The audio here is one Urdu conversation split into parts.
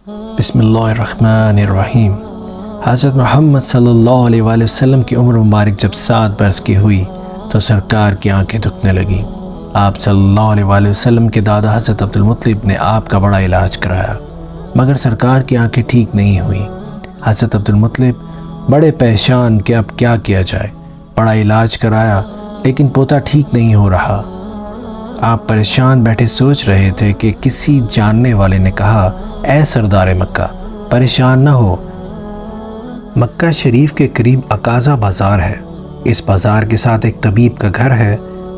بسم اللہ الرحمن الرحیم۔ حضرت محمد صلی اللہ علیہ وآلہ وسلم کی عمر مبارک جب 7 برس کی ہوئی تو سرکار کی آنکھیں دکھنے لگیں۔ آپ صلی اللہ علیہ وآلہ وسلم کے دادا حضرت عبدالمطلب نے آپ کا بڑا علاج کرایا، مگر سرکار کی آنکھیں ٹھیک نہیں ہوئیں۔ حضرت عبدالمطلب بڑے پریشان کہ اب کیا کیا جائے۔ بڑا علاج کرایا لیکن پوتا ٹھیک نہیں ہو رہا۔ آپ پریشان بیٹھے سوچ رہے تھے کہ کسی جاننے والے نے کہا، اے سردار مکہ، پریشان نہ ہو، مکہ شریف کے قریب عکاظہ بازار ہے، اس بازار کے ساتھ ایک طبیب کا گھر ہے،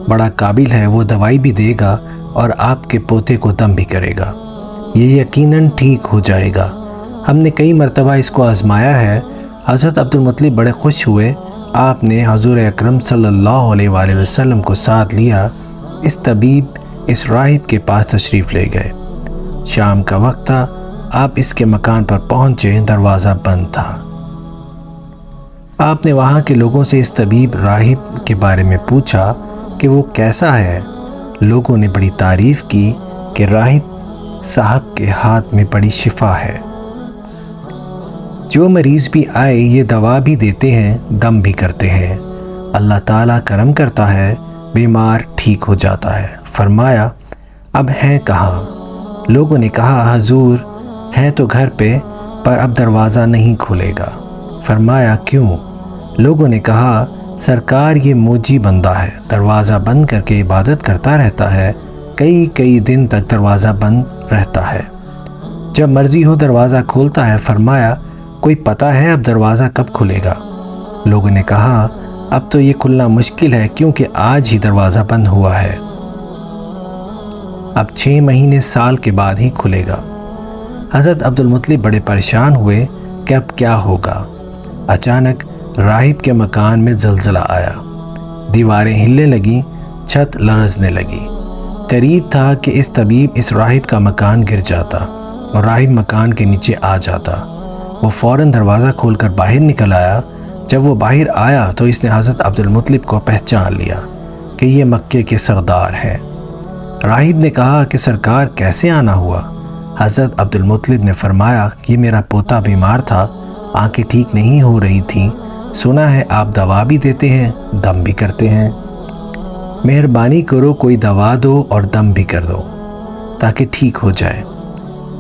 بڑا قابل ہے، وہ دوائی بھی دے گا اور آپ کے پوتے کو دم بھی کرے گا، یہ یقیناً ٹھیک ہو جائے گا۔ ہم نے کئی مرتبہ اس کو آزمایا ہے۔ حضرت عبدالمطلب بڑے خوش ہوئے۔ آپ نے حضور اکرم صلی اللہ علیہ وآلہ وسلم کو ساتھ لیا۔ اس طبیب اس راہب کے پاس تشریف لے گئے۔ شام کا وقت تھا، آپ اس کے مکان پر پہنچے، دروازہ بند تھا۔ آپ نے وہاں کے لوگوں سے اس طبیب راہب کے بارے میں پوچھا کہ وہ کیسا ہے۔ لوگوں نے بڑی تعریف کی کہ راہب صاحب کے ہاتھ میں بڑی شفا ہے، جو مریض بھی آئے یہ دوا بھی دیتے ہیں، دم بھی کرتے ہیں، اللہ تعالیٰ کرم کرتا ہے، بیمار ٹھیک ہو جاتا ہے۔ فرمایا، اب ہیں کہاں؟ لوگوں نے کہا، حضور ہیں تو گھر پہ، پر اب دروازہ نہیں کھلے گا۔ فرمایا، کیوں؟ لوگوں نے کہا، سرکار یہ موجی بندہ ہے، دروازہ بند کر کے عبادت کرتا رہتا ہے، کئی دن تک دروازہ بند رہتا ہے، جب مرضی ہو دروازہ کھولتا ہے۔ فرمایا، کوئی پتہ ہے اب دروازہ کب کھلے گا؟ لوگوں نے کہا، اب تو یہ کھلنا مشکل ہے کیونکہ آج ہی دروازہ بند ہوا ہے، اب 6 مہینے سال کے بعد ہی کھلے گا۔ حضرت عبدالمطلب بڑے پریشان ہوئے کہ اب کیا ہوگا۔ اچانک راہب کے مکان میں زلزلہ آیا، دیواریں ہلنے لگیں، چھت لرزنے لگی۔ قریب تھا کہ اس طبیب اس راہب کا مکان گر جاتا اور راہب مکان کے نیچے آ جاتا۔ وہ فوراً دروازہ کھول کر باہر نکل آیا۔ جب وہ باہر آیا تو اس نے حضرت عبدالمطلب کو پہچان لیا کہ یہ مکے کے سردار ہیں۔ راہب نے کہا کہ سرکار کیسے آنا ہوا؟ حضرت عبدالمطلب نے فرمایا، یہ میرا پوتا بیمار تھا، آنکھیں ٹھیک نہیں ہو رہی تھیں، سنا ہے آپ دوا بھی دیتے ہیں، دم بھی کرتے ہیں، مہربانی کرو کوئی دوا دو اور دم بھی کر دو تاکہ ٹھیک ہو جائے۔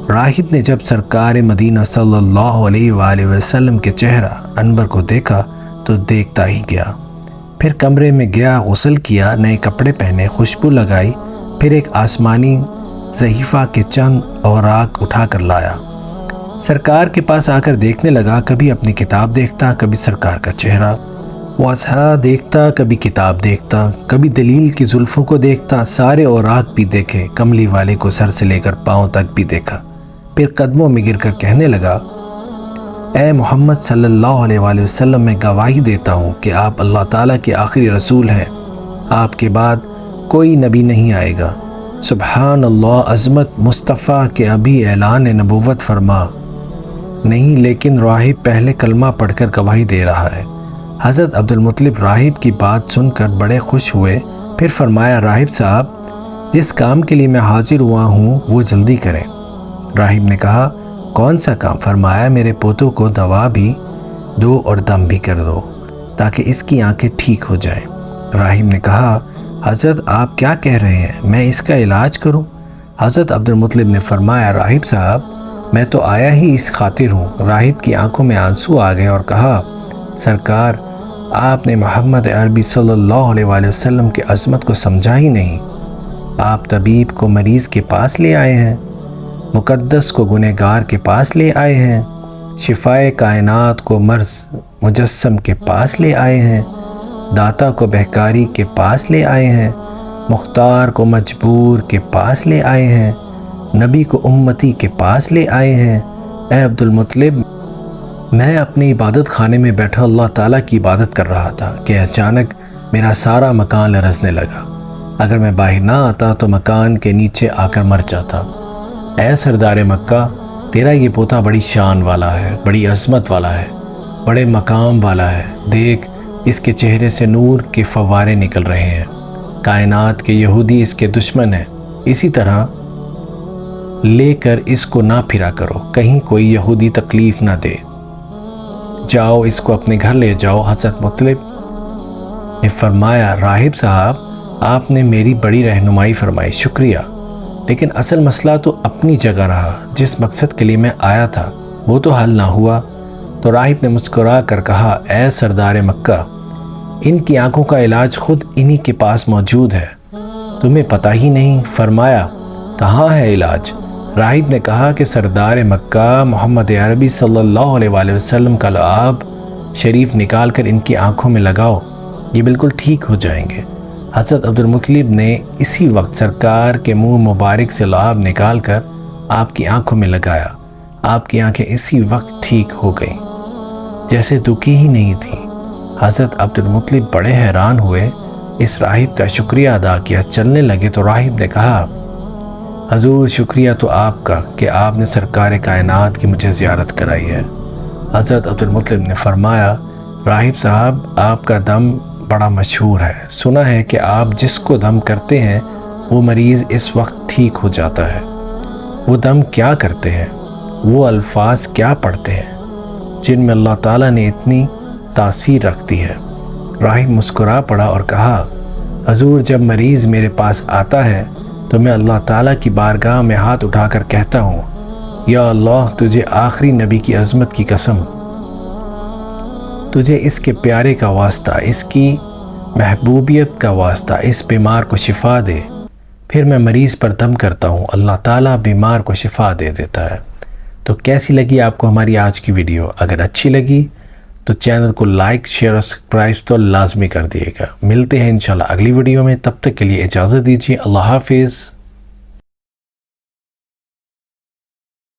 راہب نے جب سرکار مدینہ صلی اللہ علیہ وآلہ وسلم کے چہرہ انور کو دیکھا تو دیکھتا ہی گیا، پھر کمرے میں گیا، غسل کیا، نئے کپڑے پہنے، خوشبو لگائی، پھر ایک آسمانی صحیفہ کے چند اوراق اٹھا کر لایا، سرکار کے پاس آ کر دیکھنے لگا، کبھی اپنی کتاب دیکھتا، کبھی سرکار کا چہرہ واضح دیکھتا، کبھی کتاب دیکھتا، کبھی دلیل کی زلفوں کو دیکھتا، سارے اوراق بھی دیکھے، کملی والے کو سر سے لے کر پاؤں تک بھی دیکھا، پھر قدموں میں گر کر کہنے لگا، اے محمد صلی اللہ علیہ وآلہ وسلم، میں گواہی دیتا ہوں کہ آپ اللہ تعالیٰ کے آخری رسول ہیں، آپ کے بعد کوئی نبی نہیں آئے گا۔ سبحان اللہ، عظمت مصطفیٰ کے ابھی اعلان نبوت فرما نہیں، لیکن راہب پہلے کلمہ پڑھ کر گواہی دے رہا ہے۔ حضرت عبدالمطلب راہب کی بات سن کر بڑے خوش ہوئے، پھر فرمایا، راہب صاحب، جس کام کے لیے میں حاضر ہوا ہوں وہ جلدی کریں۔ راہب نے کہا، کون سا کام؟ فرمایا، میرے پوتوں کو دوا بھی دو اور دم بھی کر دو تاکہ اس کی آنکھیں ٹھیک ہو جائیں۔ راہب نے کہا، حضرت آپ کیا کہہ رہے ہیں، میں اس کا علاج کروں؟ حضرت عبدالمطلب نے فرمایا، راہب صاحب، میں تو آیا ہی اس خاطر ہوں۔ راہب کی آنکھوں میں آنسو آ گئے اور کہا، سرکار، آپ نے محمد عربی صلی اللہ علیہ وآلہ وسلم کی عظمت کو سمجھا ہی نہیں۔ آپ طبیب کو مریض کے پاس لے آئے ہیں، مقدس کو گنہگار کے پاس لے آئے ہیں، شفائے کائنات کو مرض مجسم کے پاس لے آئے ہیں، داتا کو بہکاری کے پاس لے آئے ہیں، مختار کو مجبور کے پاس لے آئے ہیں، نبی کو امتی کے پاس لے آئے ہیں۔ اے عبدالمطلب، میں اپنی عبادت خانے میں بیٹھا اللہ تعالیٰ کی عبادت کر رہا تھا کہ اچانک میرا سارا مکان لرزنے لگا، اگر میں باہر نہ آتا تو مکان کے نیچے آ کر مر جاتا۔ اے سردار مکہ، تیرا یہ پوتا بڑی شان والا ہے، بڑی عظمت والا ہے، بڑے مقام والا ہے، دیکھ اس کے چہرے سے نور کے فوارے نکل رہے ہیں، کائنات کے یہودی اس کے دشمن ہیں، اسی طرح لے کر اس کو نہ پھرا کرو، کہیں کوئی یہودی تکلیف نہ دے، جاؤ اس کو اپنے گھر لے جاؤ۔ حضرت مطلب نے فرمایا راہب صاحب آپ نے میری بڑی رہنمائی فرمائی، شکریہ، لیکن اصل مسئلہ تو اپنی جگہ رہا، جس مقصد کے لیے میں آیا تھا وہ تو حل نہ ہوا۔ تو راہب نے مسکرا کر کہا اے سردار مکہ، ان کی آنکھوں کا علاج خود انہی کے پاس موجود ہے، تمہیں پتہ ہی نہیں؟ فرمایا کہاں ہے علاج؟ راہب نے کہا کہ سردار مکہ محمد عربی صلی اللہ علیہ وآلہ وسلم کا لعاب شریف نکال کر ان کی آنکھوں میں لگاؤ، یہ بالکل ٹھیک ہو جائیں گے۔ حضرت عبدالمطلب نے اسی وقت سرکار کے منہ مبارک سے لعاب نکال کر آپ کی آنکھوں میں لگایا، آپ کی آنکھیں اسی وقت ٹھیک ہو گئیں جیسے دکھی ہی نہیں تھیں۔ حضرت عبدالمطلب بڑے حیران ہوئے، اس راہب کا شکریہ ادا کیا، چلنے لگے تو راہب نے کہا حضور شکریہ تو آپ کا کہ آپ نے سرکار کائنات کی مجھے زیارت کرائی ہے۔ حضرت عبدالمطلب نے فرمایا راہب صاحب آپ کا دم بڑا مشہور ہے، سنا ہے کہ آپ جس کو دم کرتے ہیں وہ مریض اس وقت ٹھیک ہو جاتا ہے، وہ دم کیا کرتے ہیں، وہ الفاظ کیا پڑھتے ہیں جن میں اللہ تعالیٰ نے اتنی تاثیر رکھتی ہے؟ راہب مسکرا پڑا اور کہا حضور جب مریض میرے پاس آتا ہے تو میں اللہ تعالیٰ کی بارگاہ میں ہاتھ اٹھا کر کہتا ہوں یا اللہ تجھے آخری نبی کی عظمت کی قسم، تجھے اس کے پیارے کا واسطہ، اس کی محبوبیت کا واسطہ اس بیمار کو شفا دے۔ پھر میں مریض پر دم کرتا ہوں، اللہ تعالیٰ بیمار کو شفا دے دیتا ہے۔ تو کیسی لگی آپ کو ہماری آج کی ویڈیو؟ اگر اچھی لگی تو چینل کو لائک شیئر اور سبسکرائب تو لازمی کر دیے گا۔ ملتے ہیں انشاءاللہ اگلی ویڈیو میں، تب تک کے لیے اجازت دیجیے، اللہ حافظ۔